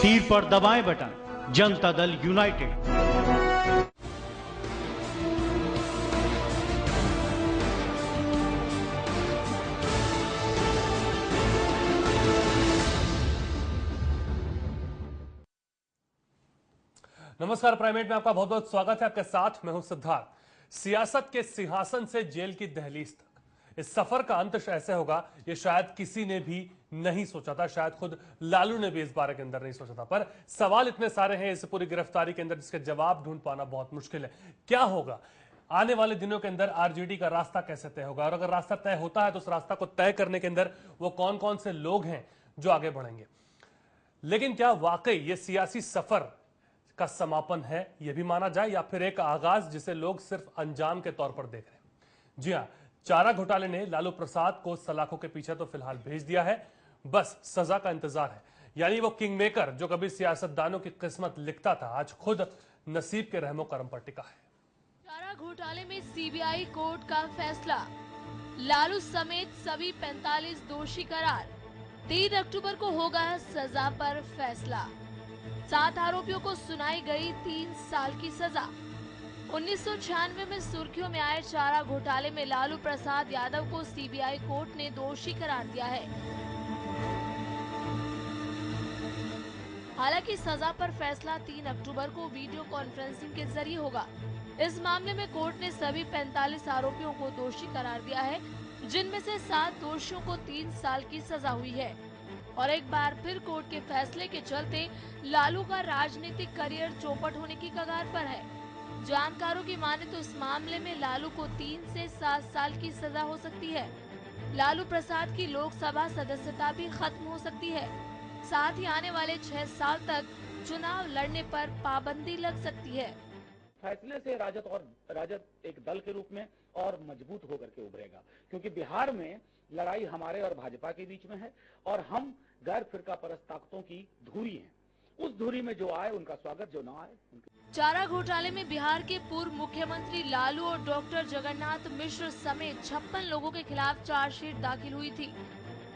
तीर पर दबाएं बटन। जनता दल यूनाइटेड। नमस्कार, प्राइमेट में आपका बहुत बहुत स्वागत है। आपके साथ मैं हूं सिद्धार्थ। सियासत के सिंहासन से जेल की दहलीज तक इस सफर का अंत ऐसे होगा, ये शायद किसी ने भी नहीं सोचा था। शायद खुद लालू ने भी इस बारे के अंदर नहीं सोचा था। पर सवाल इतने सारे हैं इस पूरी गिरफ्तारी के अंदर, जिसके जवाब ढूंढ पाना बहुत मुश्किल है। क्या होगा आने वाले दिनों के अंदर, आरजेडी का रास्ता कैसे तय होगा, और अगर रास्ता तय होता है तो उस रास्ता को तय करने के अंदर वो कौन कौन से लोग हैं जो आगे बढ़ेंगे। लेकिन क्या वाकई ये सियासी सफर का समापन है, यह भी माना जाए, या फिर एक आगाज जिसे लोग सिर्फ अंजाम के तौर पर देख रहे हैं। जी हां, चारा घोटाले ने लालू प्रसाद को सलाखों के पीछे तो फिलहाल भेज दिया है, बस सजा का इंतजार है। यानी वो किंग मेकर जो कभी सियासतदानों की किस्मत लिखता था, आज खुद नसीब के रहमो करम पर टिका है। चारा घोटाले में सीबीआई कोर्ट का फैसला, लालू समेत सभी 45 दोषी करार। 3 अक्टूबर को होगा सजा पर फैसला। 7 आरोपियों को सुनाई गई 3 साल की सजा। 1996 में सुर्खियों में आए चारा घोटाले में लालू प्रसाद यादव को सीबीआई कोर्ट ने दोषी करार दिया है। हालांकि सजा पर फैसला 3 अक्टूबर को वीडियो कॉन्फ्रेंसिंग के जरिए होगा। इस मामले में कोर्ट ने सभी 45 आरोपियों को दोषी करार दिया है, जिनमें से 7 दोषियों को 3 साल की सजा हुई है। और एक बार फिर कोर्ट के फैसले के चलते लालू का राजनीतिक करियर चौपट होने की कगार पर है। जानकारों की माने तो इस मामले में लालू को 3 से 7 साल की सजा हो सकती है। लालू प्रसाद की लोकसभा सदस्यता भी खत्म हो सकती है। साथ ही आने वाले 6 साल तक चुनाव लड़ने पर पाबंदी लग सकती है। फैसले से राजद एक दल के रूप में और मजबूत होकर के उभरेगा, क्योंकि बिहार में लड़ाई हमारे और भाजपा के बीच में है और हम गैर फिरका परस्त ताकतों की धुरी हैं। उस धुरी में जो आए उनका स्वागत, जो ना आए। चारा घोटाले में बिहार के पूर्व मुख्यमंत्री लालू और डॉक्टर जगन्नाथ मिश्र समेत 56 लोगों के खिलाफ चार्जशीट दाखिल हुई थी।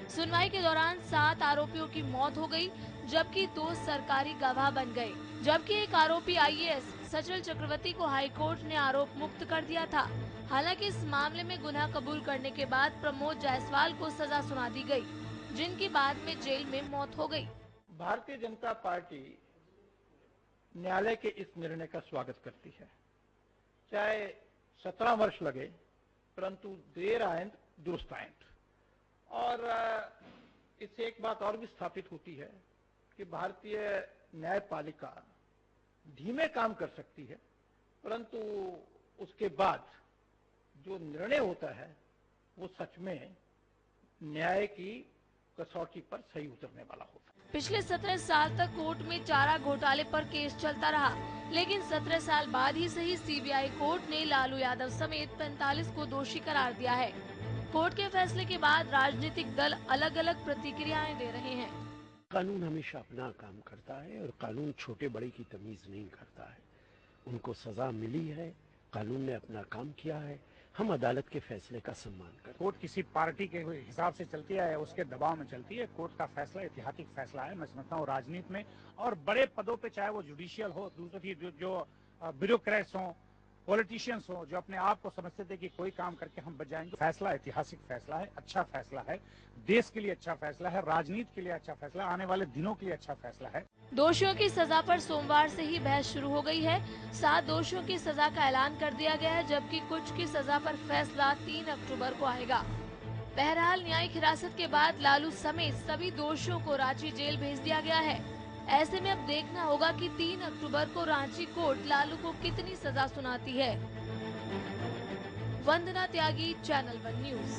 सुनवाई के दौरान 7 आरोपियों की मौत हो गई, जबकि 2 सरकारी गवाह बन गए। जबकि एक आरोपी आईएएस सचल चक्रवर्ती को हाईकोर्ट ने आरोप मुक्त कर दिया था। हालांकि इस मामले में गुनाह कबूल करने के बाद प्रमोद जायसवाल को सजा सुना दी गई, जिनकी बाद में जेल में मौत हो गई। भारतीय जनता पार्टी न्यायालय के इस निर्णय का स्वागत करती है। चाहे 17 वर्ष लगे, परंतु देर आएंद दुरुस्त आएंद। और इससे एक बात और भी स्थापित होती है कि भारतीय न्यायपालिका धीमे काम कर सकती है, परंतु उसके बाद जो निर्णय होता है वो सच में न्याय की कसौटी पर सही उतरने वाला होता है। पिछले 17 साल तक कोर्ट में चारा घोटाले पर केस चलता रहा, लेकिन 17 साल बाद ही सही सीबीआई कोर्ट ने लालू यादव समेत 45 को दोषी करार दिया है। कोर्ट के फैसले के बाद राजनीतिक दल अलग अलग प्रतिक्रियाएं दे रहे हैं। कानून हमेशा अपना काम करता है और कानून छोटे बड़े की तमीज नहीं करता है। उनको सजा मिली है, कानून ने अपना काम किया है, हम अदालत के फैसले का सम्मान करते हैं। कोर्ट किसी पार्टी के हिसाब से चलती है, उसके दबाव में चलती है। कोर्ट का फैसला ऐतिहासिक फैसला है। मैं समझता हूँ राजनीति में और बड़े पदों पे, चाहे वो जुडिशियल हो, दूसरी जो ब्यूरोक्रेट्स हो, पॉलिटिशियंस हो, जो अपने आप को समझते थे कि कोई काम करके हम बच जाएंगे। फैसला ऐतिहासिक फैसला है, अच्छा फैसला है, देश के लिए अच्छा फैसला है, राजनीति के लिए अच्छा फैसला, आने वाले दिनों के लिए अच्छा फैसला है। दोषियों की सजा पर सोमवार से ही बहस शुरू हो गई है। 7 दोषियों की सजा का ऐलान कर दिया गया है, जबकि कुछ की सजा पर फैसला 3 अक्टूबर को आएगा। बहरहाल न्यायिक हिरासत के बाद लालू समेत सभी दोषियों को रांची जेल भेज दिया गया है। ऐसे में अब देखना होगा कि 3 अक्टूबर को रांची कोर्ट लालू को कितनी सजा सुनाती है। वंदना त्यागी, चैनल 1 न्यूज।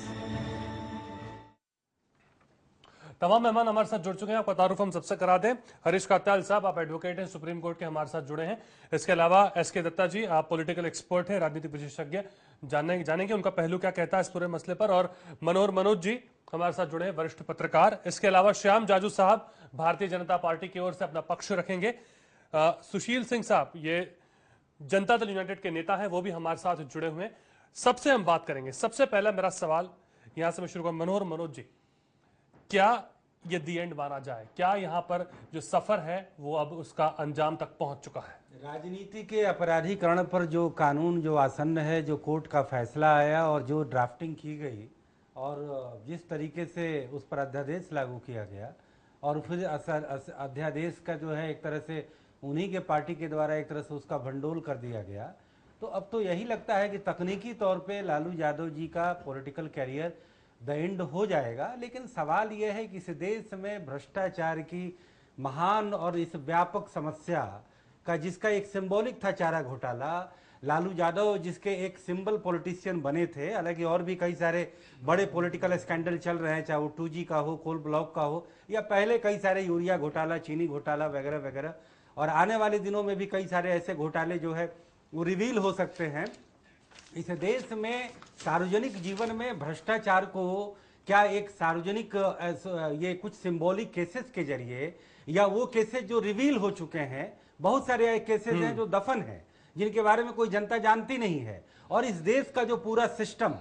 तमाम मेहमान हमारे साथ जुड़ चुके हैं। आपका तारुफ हम सबसे करा दें। हरीश कात्याल साहब, आप एडवोकेट हैं, सुप्रीम कोर्ट के, हमारे साथ जुड़े हैं। इसके अलावा एसके दत्ता जी, आप पॉलिटिकल एक्सपर्ट हैं, राजनीतिक विशेषज्ञ, जानेंगे उनका पहलू क्या कहता है इस पूरे मसले पर। और मनोज जी हमारे साथ जुड़े हैं, वरिष्ठ पत्रकार। इसके अलावा श्याम जाजू साहब भारतीय जनता पार्टी की ओर से अपना पक्ष रखेंगे। सुशील सिंह साहब, ये जनता दल यूनाइटेड के नेता हैं, वो भी हमारे साथ जुड़े हुए हैं। सबसे हम बात करेंगे। सबसे पहला मेरा सवाल यहां से मैं शुरू करूंगा। मनोज जी, क्या ये दी एंड माना जाए? क्या यहाँ पर जो सफर है वो अब उसका अंजाम तक पहुंच चुका है? राजनीति के अपराधीकरण पर जो कानून जो आसन्न है, जो कोर्ट का फैसला आया और जो ड्राफ्टिंग की गई और जिस तरीके से उस पर अध्यादेश लागू किया गया और फिर अध्यादेश का जो है एक तरह से उन्हीं के पार्टी के द्वारा एक तरह से उसका भंडोल कर दिया गया, तो अब तो यही लगता है कि तकनीकी तौर पे लालू यादव जी का पॉलिटिकल कैरियर द एंड हो जाएगा। लेकिन सवाल यह है कि इस देश में भ्रष्टाचार की महान और इस व्यापक समस्या का जिसका एक सिंबॉलिक था चारा घोटाला, लालू यादव जिसके एक सिंबल पॉलिटिशियन बने थे, हालांकि और भी कई सारे बड़े पॉलिटिकल स्कैंडल चल रहे हैं, चाहे वो 2G का हो, कोल ब्लॉक का हो, या पहले कई सारे यूरिया घोटाला, चीनी घोटाला वगैरह वगैरह, और आने वाले दिनों में भी कई सारे ऐसे घोटाले जो है वो रिवील हो सकते हैं। इस देश में सार्वजनिक जीवन में भ्रष्टाचार को क्या एक सार्वजनिक ये कुछ सिंबॉलिक केसेस के जरिए या वो केसेस जो रिवील हो चुके हैं, बहुत सारे केसेस हैं जो दफन हैं जिनके बारे में कोई जनता जानती नहीं है, और इस देश का जो पूरा सिस्टम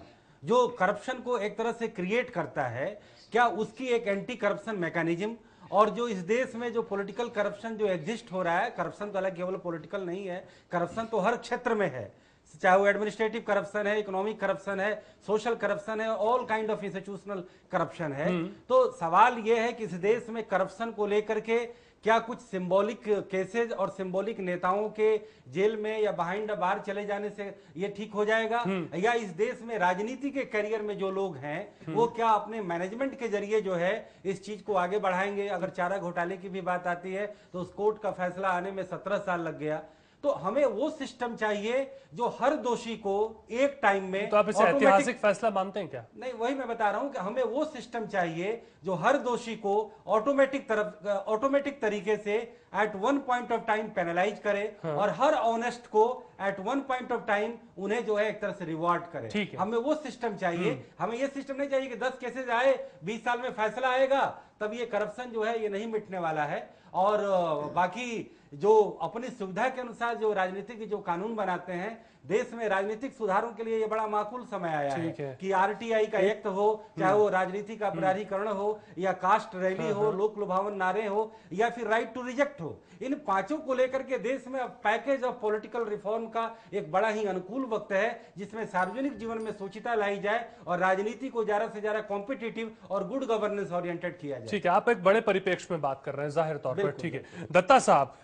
जो करप्शन को एक तरह से क्रिएट करता है, क्या उसकी एक एंटी करप्शन मैकेनिज्म, और जो इस देश में जो पॉलिटिकल करप्शन जो एग्जिस्ट हो रहा है, करप्शन तो अलग केवल पॉलिटिकल नहीं है, करप्शन तो हर क्षेत्र में है, चाहे वो एडमिनिस्ट्रेटिव करप्शन है, इकोनॉमिक करप्शन है, सोशल करप्शन है, all kind of institutional corruption है। तो सवाल यह है कि इस देश में करप्शन को लेकर के क्या कुछ सिंबॉलिक केसेस और सिंबॉलिक नेताओं के जेल में या बिहाइंड द बार चले जाने से ये ठीक हो जाएगा, या इस देश में राजनीति के करियर में जो लोग हैं वो क्या अपने मैनेजमेंट के जरिए जो है इस चीज को आगे बढ़ाएंगे? अगर चारा घोटाले की भी बात आती है तो उस कोर्ट का फैसला आने में 17 साल लग गया। तो हमें वो सिस्टम चाहिए जो हर दोषी को एक टाइम में, तो आप इसे ऐतिहासिक फैसला मानते हैं क्या? नहीं, वही मैं बता रहा हूं कि हमें वो सिस्टम चाहिए जो हर दोषी को ऑटोमेटिक तरीके से at one point of time penalise करे, और हर ऑनेस्ट को at one point of time उन्हें जो है एक तरह से रिवॉर्ड करे। हमें वो सिस्टम चाहिए। हमें ये सिस्टम नहीं चाहिए कि 10 केसेस आए 20 साल में फैसला आएगा तब ये करप्शन जो है ये नहीं मिटने वाला है, और बाकी जो अपनी सुविधा के अनुसार जो राजनीतिक जो कानून बनाते हैं, देश में राजनीतिक सुधारों के लिए ये बड़ा माकूल समय आया है कि आरटीआई का एक्ट हो, चाहे वो राजनीति का अपराधीकरण हो या कास्ट रैली हो, लोक लुभावन नारे हो, या फिर राइट टू रिजेक्ट हो, इन पांचों को लेकर के देश में अब पैकेज ऑफ पॉलिटिकल रिफॉर्म का एक बड़ा ही अनुकूल वक्त है जिसमें सार्वजनिक जीवन में सोचिता लाई जाए और राजनीति को ज्यादा से ज्यादा कॉम्पिटिटिव और गुड गवर्नेंस ओरिएंटेड किया जाए। ठीक है, आप एक बड़े परिप्रेक्ष्य में बात कर रहे हैं जाहिर तौर पर। ठीक है दत्ता साहब,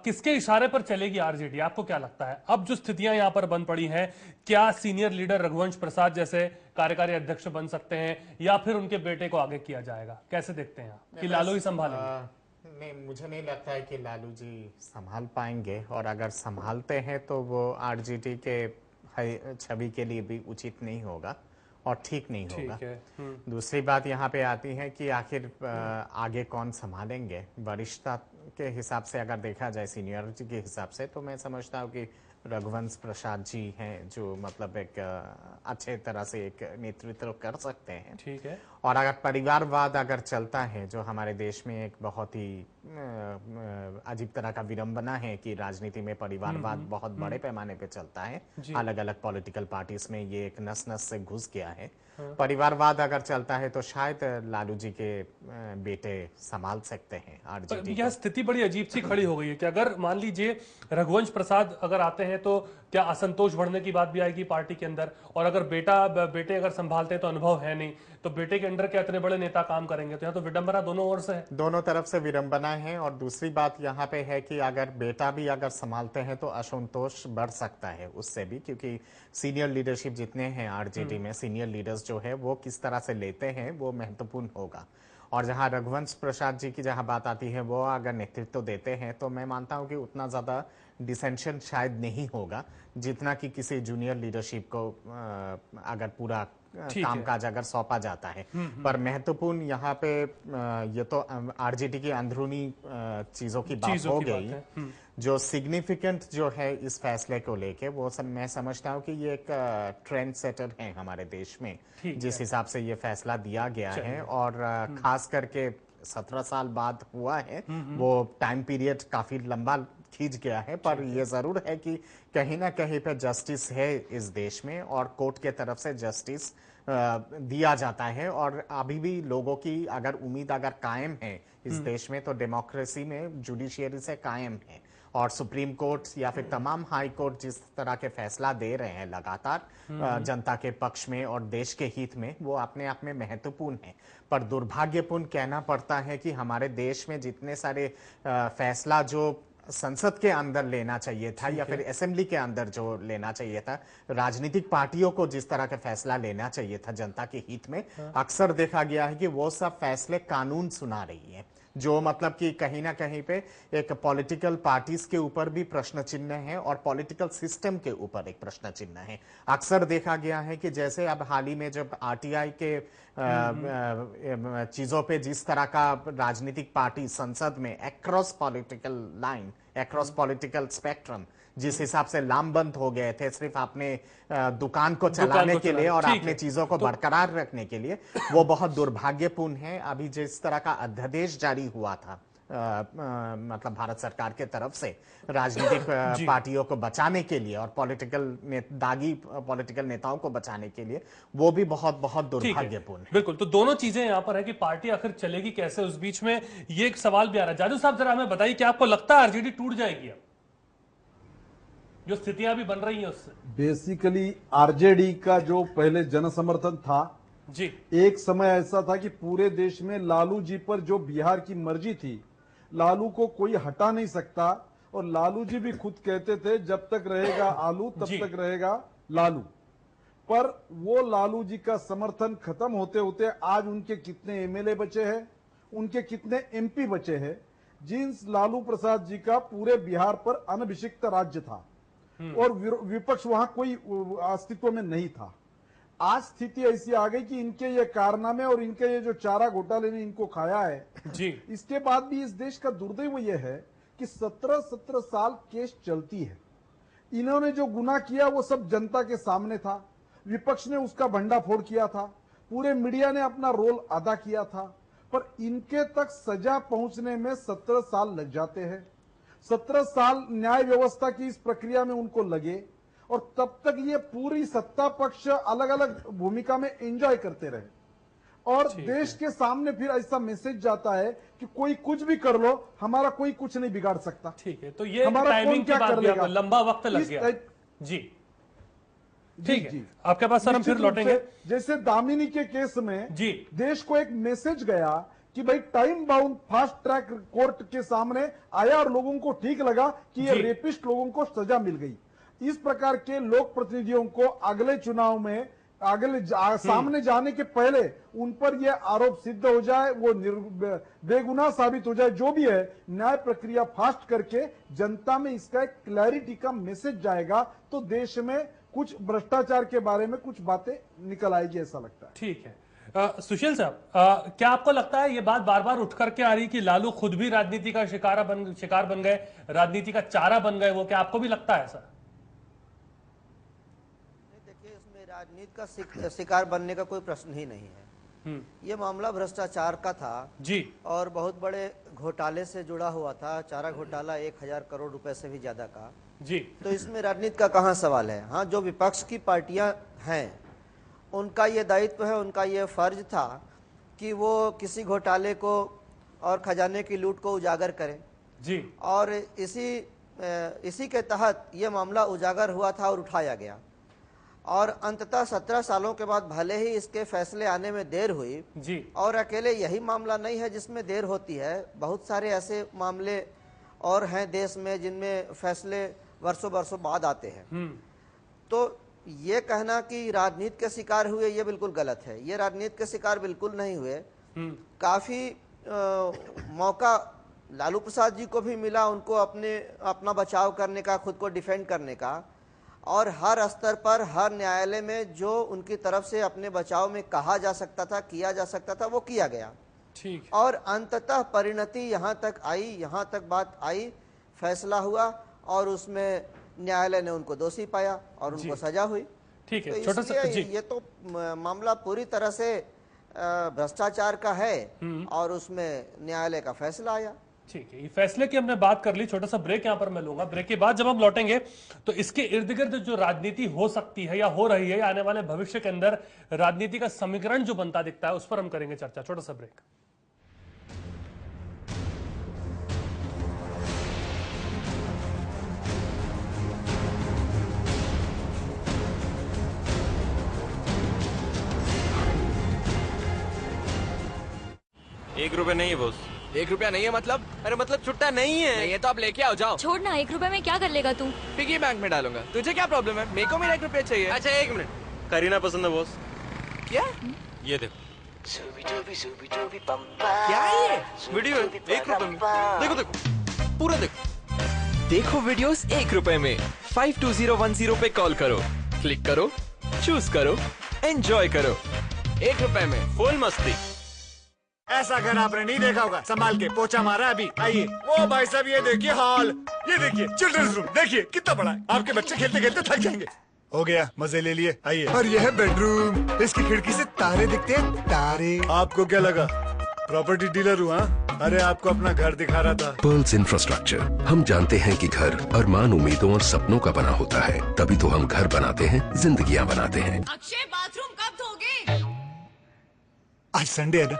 किसके इशारे पर चलेगी आरजेडी? आपको क्या लगता है अब जो स्थितियां यहां पर बन पड़ी हैं, क्या सीनियर लीडर रघुवंश प्रसाद जैसे कार्यकारी अध्यक्ष बन सकते हैं या फिर उनके बेटे को आगे किया जाएगा? कैसे देखते हैं आप कि लालू ही संभालेंगे? नहीं, मुझे नहीं लगता है कि लालू जी संभाल पाएंगे, और अगर संभालते हैं तो वो आरजेडी के छवि के लिए भी उचित नहीं होगा और ठीक नहीं होगा। दूसरी बात यहाँ पे आती है कि आखिर आगे कौन संभालेंगे। वरिष्ठता के हिसाब से अगर देखा जाए, सीनियरिटी के हिसाब से, तो मैं समझता हूँ कि रघुवंश प्रसाद जी हैं जो मतलब एक अच्छे तरह से एक नेतृत्व कर सकते हैं। ठीक है। और अगर परिवारवाद अगर चलता है, जो हमारे देश में एक बहुत ही अजीब तरह का विडंबना है कि राजनीति में परिवारवाद बहुत बड़े पैमाने पे चलता है, अलग अलग पॉलिटिकल पार्टीज में ये एक नस नस से घुस गया है। परिवारवाद अगर चलता है तो शायद लालू जी के बेटे संभाल सकते हैं आरजेडी। यह स्थिति बड़ी अजीब सी खड़ी हो गई है कि अगर मान लीजिए रघुवंश प्रसाद अगर आते हैं तो क्या असंतोष बढ़ने की बात भी आएगी पार्टी के अंदर, और अगर बेटे अगर संभालते हैं तो अनुभव है नहीं, तो बेटे के अंडर क्या इतने बड़े नेता काम करेंगे? तो यहाँ तो विडंबना दोनों ओर से है, दोनों तरफ से विडंबना है। और दूसरी बात यहाँ पे है कि अगर बेटा भी अगर संभालते हैं तो असंतोष बढ़ सकता है उससे भी, क्योंकि सीनियर लीडरशिप जितने हैं आरजेडी में, सीनियर लीडर्स जो है वो किस तरह से लेते हैं वो महत्वपूर्ण होगा। और जहां रघुवंश प्रसाद जी की जहां बात आती है, वो अगर नेतृत्व देते हैं तो मैं मानता हूं कि उतना ज्यादा डिसेंशन शायद नहीं होगा जितना कि किसी जूनियर लीडरशिप को अगर पूरा कामकाज अगर सौंपा जाता है। पर महत्वपूर्ण यहाँ पे ये तो आरजेडी की अंदरूनी चीजों की बात हो गई। जो सिग्निफिकेंट जो है इस फैसले को लेके, वो मैं समझता हूँ कि ये एक ट्रेंड सेटर है हमारे देश में, जिस हिसाब से ये फैसला दिया गया है। और खास करके 17 साल बाद हुआ है, वो टाइम पीरियड काफी लंबा खींच गया है, पर ये जरूर है कि कहीं ना कहीं पे जस्टिस है इस देश में और कोर्ट के तरफ से जस्टिस दिया जाता है। और अभी भी लोगों की अगर उम्मीद अगर कायम है इस देश में, तो डेमोक्रेसी में जुडिशियरी से कायम है। और सुप्रीम कोर्ट या फिर तमाम हाई कोर्ट जिस तरह के फैसला दे रहे हैं लगातार जनता के पक्ष में और देश के हित में, वो अपने आप में महत्वपूर्ण है। पर दुर्भाग्यपूर्ण कहना पड़ता है कि हमारे देश में जितने सारे फैसला जो संसद के अंदर लेना चाहिए था या फिर असेंबली के अंदर जो लेना चाहिए था, राजनीतिक पार्टियों को जिस तरह का फैसला लेना चाहिए था जनता के हित में, अक्सर देखा गया है कि वो सब फैसले कानून सुना रही है, जो मतलब कि कहीं ना कहीं पे एक पॉलिटिकल पार्टीज के ऊपर भी प्रश्न चिन्ह है और पॉलिटिकल सिस्टम के ऊपर एक प्रश्न चिन्ह है। अक्सर देखा गया है कि जैसे अब हाल ही में जब आरटीआई के चीजों पे जिस तरह का राजनीतिक पार्टी संसद में across political line, across political spectrum जिस हिसाब से लामबंद हो गए थे सिर्फ अपने दुकान को चलाने के लिए और अपने चीजों को बरकरार रखने के लिए, वो बहुत दुर्भाग्यपूर्ण है। अभी जिस तरह का अध्यादेश जारी हुआ था मतलब भारत सरकार के तरफ से राजनीतिक पार्टियों को बचाने के लिए और दागी पॉलिटिकल नेताओं को बचाने के लिए, वो भी बहुत बहुत दुर्भाग्यपूर्ण है। बिल्कुल, तो दोनों चीजें यहां पर है कि पार्टी आखिर चलेगी कैसे, उस बीच में ये एक सवाल भी आ रहा है। जादू साहब, जरा हमें बताइए कि आपको लगता है आरजेडी टूट जाएगी अब, जो स्थितियां भी बन रही हैं उससे? बेसिकली आरजेडी का जो पहले जन समर्थन था जी, एक समय ऐसा था कि पूरे देश में लालू जी पर जो बिहार की मर्जी थी, लालू को कोई हटा नहीं सकता, और लालू जी भी खुद कहते थे जब तक रहेगा आलू तब तक रहेगा लालू। पर वो लालू जी का समर्थन खत्म होते होते आज उनके कितने एमएलए बचे हैं, उनके कितने एमपी बचे हैं, जिन लालू प्रसाद जी का पूरे बिहार पर अनभिषिक्त राज्य था और विपक्ष वहां कोई अस्तित्व में नहीं था। आज स्थिति ऐसी आ गई कि इनके ये कारनामे और इनके ये जो चारा घोटाले ने इनको खाया है जी, इसके बाद भी इस देश का दुर्दैव ये है कि 17 साल केस चलती है। इन्होंने जो गुनाह किया वो सब जनता के सामने था, विपक्ष ने उसका भंडाफोड़ किया था, पूरे मीडिया ने अपना रोल अदा किया था, पर इनके तक सजा पहुंचने में 17 साल लग जाते हैं। 17 साल न्याय व्यवस्था की इस प्रक्रिया में उनको लगे और तब तक ये पूरी सत्ता पक्ष अलग अलग भूमिका में एंजॉय करते रहे और देश के सामने फिर ऐसा मैसेज जाता है कि कोई कुछ भी कर लो, हमारा कोई कुछ नहीं बिगाड़ सकता। ठीक है, तो ये हमारा टाइमिंग की बात भी आपको लंबा वक्त लग गया जी। ठीक है, आपके पास सर हम फिर लौटेंगे। जैसे दामिनी के केस में जी, देश को एक मैसेज गया कि भाई time bound fast track court के सामने आया और लोगों को ठीक लगा कि ये रेपिस्ट लोगों को सजा मिल गई। इस प्रकार के लोक प्रतिनिधियों को अगले चुनाव में सामने जाने के पहले उन पर यह आरोप सिद्ध हो जाए, वो बेगुनाह साबित हो जाए, जो भी है, न्याय प्रक्रिया फास्ट करके जनता में इसका एक क्लैरिटी का मैसेज जाएगा तो देश में कुछ भ्रष्टाचार के बारे में कुछ बातें निकल आएगी, ऐसा लगता है। ठीक है, सुशील साहब, क्या आपको लगता है ये बात बार बार उठ करके आ रही कि लालू खुद भी राजनीति का शिकार बन गए, राजनीति का चारा बन गए, वो क्या आपको भी लगता है ऐसा? देखिए, इसमें राजनीति का शिकार बनने का कोई प्रश्न ही नहीं है। ये मामला भ्रष्टाचार का था जी, और बहुत बड़े घोटाले से जुड़ा हुआ था। चारा घोटाला 1000 करोड़ रुपए से भी ज्यादा का जी, तो इसमें राजनीति का कहाँ सवाल है। हाँ, जो विपक्ष की पार्टियां हैं उनका ये दायित्व है, उनका ये फर्ज था कि वो किसी घोटाले को और खजाने की लूट को उजागर करें जी, और इसी के तहत ये मामला उजागर हुआ था और उठाया गया। और अंततः 17 सालों के बाद भले ही इसके फैसले आने में देर हुई जी, और अकेले यही मामला नहीं है जिसमें देर होती है, बहुत सारे ऐसे मामले और हैं देश में जिनमें फैसले वर्षों वर्षों बाद आते हैं। तो ये कहना कि राजनीति के शिकार हुए, ये बिल्कुल गलत है। ये राजनीति के शिकार बिल्कुल नहीं हुए। काफी मौका लालू प्रसाद जी को भी मिला, उनको अपना बचाव करने का, खुद को डिफेंड करने का, और हर स्तर पर हर न्यायालय में जो उनकी तरफ से अपने बचाव में कहा जा सकता था, किया जा सकता था, वो किया गया। ठीक, और अंततः परिणति यहाँ तक आई, यहाँ तक बात आई, फैसला हुआ और उसमें न्यायालय ने उनको दोषी पाया और उनको सजा हुई। ठीक है, तो छोटा सा ये तो मामला पूरी तरह से भ्रष्टाचार का है और उसमें न्यायालय का फैसला आया। ठीक है, ये फैसले की हमने बात कर ली। छोटा सा ब्रेक यहां पर मैं लूंगा। ब्रेक के बाद जब हम लौटेंगे तो इसके इर्द गिर्द जो राजनीति हो सकती है या हो रही है, आने वाले भविष्य के अंदर राजनीति का समीकरण जो बनता दिखता है, उस पर हम करेंगे चर्चा। छोटा सा ब्रेक। ₹1 नहीं है बॉस। ₹1 नहीं है मतलब? अरे मतलब छुट्टा नहीं है। नहीं है तो आप लेके आओ, जाओ। छोड़ ना, ₹1 में क्या कर लेगा तू? पिगी बैंक में डालूंगा। तुझे क्या प्रॉब्लम है? मेरे को मेरा ₹1 चाहिए। अच्छा 1 मिनट, करीना पसंद है बॉस। क्या? ये देखो। क्या है ये? वीडियो है ₹1 में। देखो देखो, पूरा देखो। देखो वीडियोस ₹1 में। 52010 पे कॉल करो, क्लिक करो, चूज करो, एंजॉय करो। ₹1 में फुल मस्ती। ऐसा घर आपने नहीं देखा होगा। संभाल के पोछा मारा अभी। आइए। ओ भाई साहब ये देखिए हॉल, ये देखिए चिल्ड्रंस रूम, देखिए कितना बड़ा है। आपके बच्चे खेलते खेलते थक जाएंगे। हो गया, मजे ले लिए। आइए। और यह है बेडरूम, इसकी खिड़की से तारे दिखते हैं, तारे। आपको क्या लगा प्रॉपर्टी डीलर हुआ? अरे आपको अपना घर दिखा रहा था। Pearls infrastructure. हम जानते हैं कि घर अरमान, उम्मीदों और सपनों का बना होता है, तभी तो हम घर बनाते हैं, जिंदगियां बनाते हैं। अक्षय, बाथरूम कब धोगे? आज संडे है ना।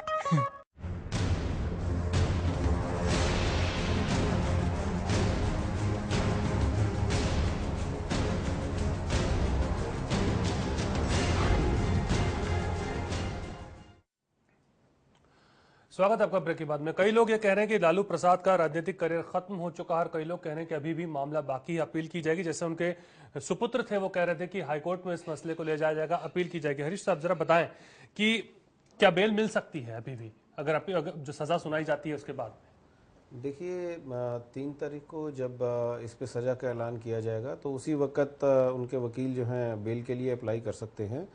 स्वागत है आपका ब्रेक के बाद में। कई लोग ये कह रहे हैं कि लालू प्रसाद का राजनीतिक करियर खत्म हो चुका है और कई लोग कह रहे हैं कि अभी भी मामला बाकी, अपील की जाएगी। जैसे उनके सुपुत्र थे, वो कह रहे थे कि हाईकोर्ट में इस मसले को ले जाया जाएगा, अपील की जाएगी। हरीश साहब जरा बताएं कि क्या बेल मिल सकती है अभी भी, अगर जो सजा सुनाई जाती है उसके बाद? देखिए 3 तारीख को जब इस पे सज़ा का ऐलान किया जाएगा तो उसी वक्त उनके वकील जो हैं बेल के लिए अप्लाई कर सकते हैं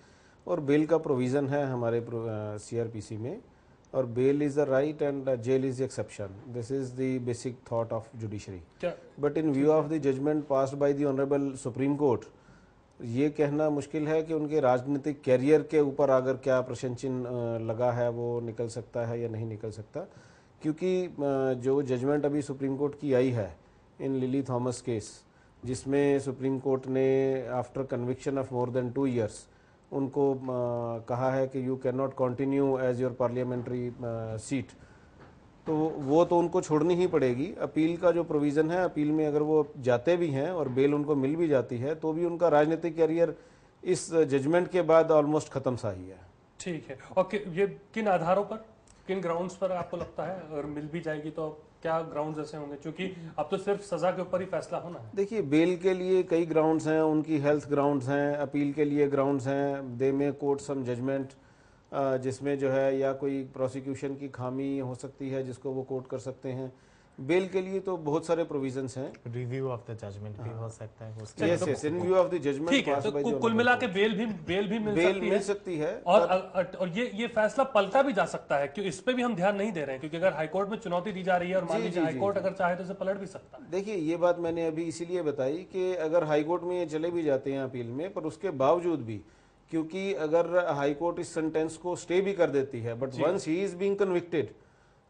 और बेल का प्रोविज़न है हमारे CRPC में। और bail is the right and jail is exception. This is the basic thought of judiciary. But in view of the judgement passed by the honourable supreme court, ये कहना मुश्किल है कि उनके राजनीतिक कैरियर के ऊपर अगर क्या प्रश्न चिन्ह लगा है वो निकल सकता है या नहीं निकल सकता, क्योंकि जो जजमेंट अभी सुप्रीम कोर्ट की आई है इन लिली थॉमस केस, जिसमें सुप्रीम कोर्ट ने after conviction of more than 2 years उनको कहा है कि you can not continue as your parliamentary seat, तो वो तो उनको छोड़नी ही पड़ेगी। अपील का जो प्रोविज़न है, अपील में अगर वो जाते भी हैं और बेल उनको मिल भी जाती है तो भी उनका राजनीतिक कैरियर इस जजमेंट के बाद ऑलमोस्ट ख़त्म सा ही है। ठीक है। और ये किन आधारों पर, किन ग्राउंड्स पर आपको लगता है अगर मिल भी जाएगी तो क्या ग्राउंड्स ऐसे होंगे? क्योंकि अब तो सिर्फ सजा के ऊपर ही फैसला होना है। देखिए बेल के लिए कई ग्राउंड्स हैं, उनकी हेल्थ ग्राउंड्स हैं, अपील के लिए ग्राउंड्स हैं। दे में कोर्ट सम जजमेंट जिसमें जो है या कोई प्रोसिक्यूशन की खामी हो सकती है जिसको वो कोर्ट कर सकते हैं। बेल के लिए तो बहुत सारे प्रोविजंस हैं। रिव्यू ऑफ द जजमेंट भी हो सकता है। Yes, in view of the judgement. ठीक है, तो कुल मिला के बेल भी मिल सकती है और ये फैसला पलटा भी जा सकता है, क्योंकि इस पे भी हम ध्यान नहीं दे रहे हैं, क्योंकि अगर हाईकोर्ट में चुनौती दी जा रही है और मान लीजिए हाईकोर्ट अगर चाहे तो इसे पलट भी सकता है। देखिए ये बात मैंने अभी इसीलिए बताई कि अगर हाईकोर्ट में ये चले भी जाते हैं अपील में, पर उसके बावजूद भी, क्योंकि अगर हाईकोर्ट इस सेंटेंस को स्टे भी कर देती है, but once he is being convicted,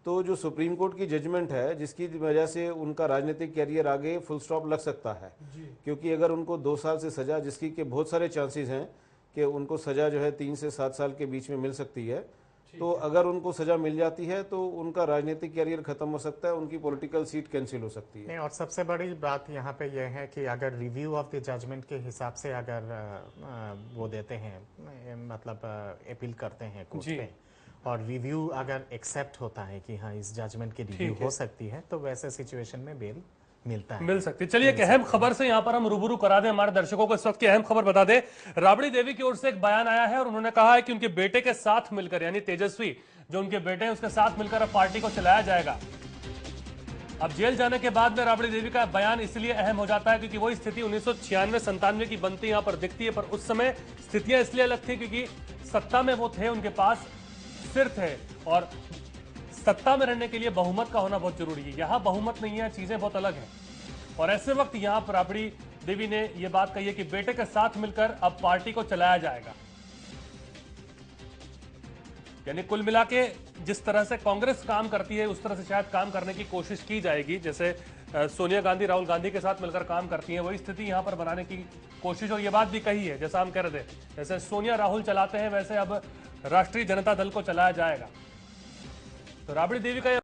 तो जो सुप्रीम कोर्ट की जजमेंट है जिसकी वजह से उनका राजनीतिक कैरियर आगे फुल स्टॉप लग सकता है, क्योंकि अगर उनको 2 साल से सजा, जिसकी के बहुत सारे चांसेस हैं कि उनको सजा जो है 3 से 7 साल के बीच में मिल सकती है, तो अगर उनको सजा मिल जाती है तो उनका राजनीतिक कैरियर खत्म हो सकता है, उनकी पॉलिटिकल सीट कैंसिल हो सकती है। नहीं, और सबसे बड़ी बात यहाँ पे यह है कि अगर रिव्यू ऑफ द जजमेंट के हिसाब से अगर वो देते हैं, मतलब अपील करते हैं कोर्ट पे, और रिव्यू अगर एक्सेप्ट होता है कि हाँ इस जजमेंट की रिव्यू हो सकती है, तो वैसे सिचुएशन में बेल मिल सकती है। चलिए एक अहम खबर से यहाँ पर हम रूबरू करा दें हमारे दर्शकों को। इस वक्त की अहम खबर बता दें, राबड़ी देवी की ओर से एक बयान आया है और उन्होंने कहा है कि उनके बेटे के साथ मिलकर, यानी तेजस्वी जो उनके बेटे हैं उसके साथ मिलकर अब पार्टी को चलाया जाएगा। अब जेल जाने के बाद में राबड़ी देवी का बयान इसलिए अहम हो जाता है क्योंकि वही स्थिति 1996-97 की बनती यहाँ पर दिखती है, पर उस समय स्थितियां इसलिए अलग थी क्योंकि सत्ता में वो थे, उनके पास सिर थे और सत्ता में रहने के लिए बहुमत का होना बहुत जरूरी है। यहां बहुमत नहीं है, चीजें बहुत अलग हैं। और ऐसे वक्त यहां पर राबड़ी देवी ने यह बात कही है कि बेटे के साथ मिलकर अब पार्टी को चलाया जाएगा। यानी कुल मिला के जिस तरह से कांग्रेस काम करती है उस तरह से शायद काम करने की कोशिश की जाएगी, जैसे सोनिया गांधी राहुल गांधी के साथ मिलकर काम करती हैं, वही स्थिति यहां पर बनाने की कोशिश। और ये बात भी कही है, जैसा हम कह रहे थे, जैसे सोनिया राहुल चलाते हैं वैसे अब राष्ट्रीय जनता दल को चलाया जाएगा। तो राबड़ी देवी का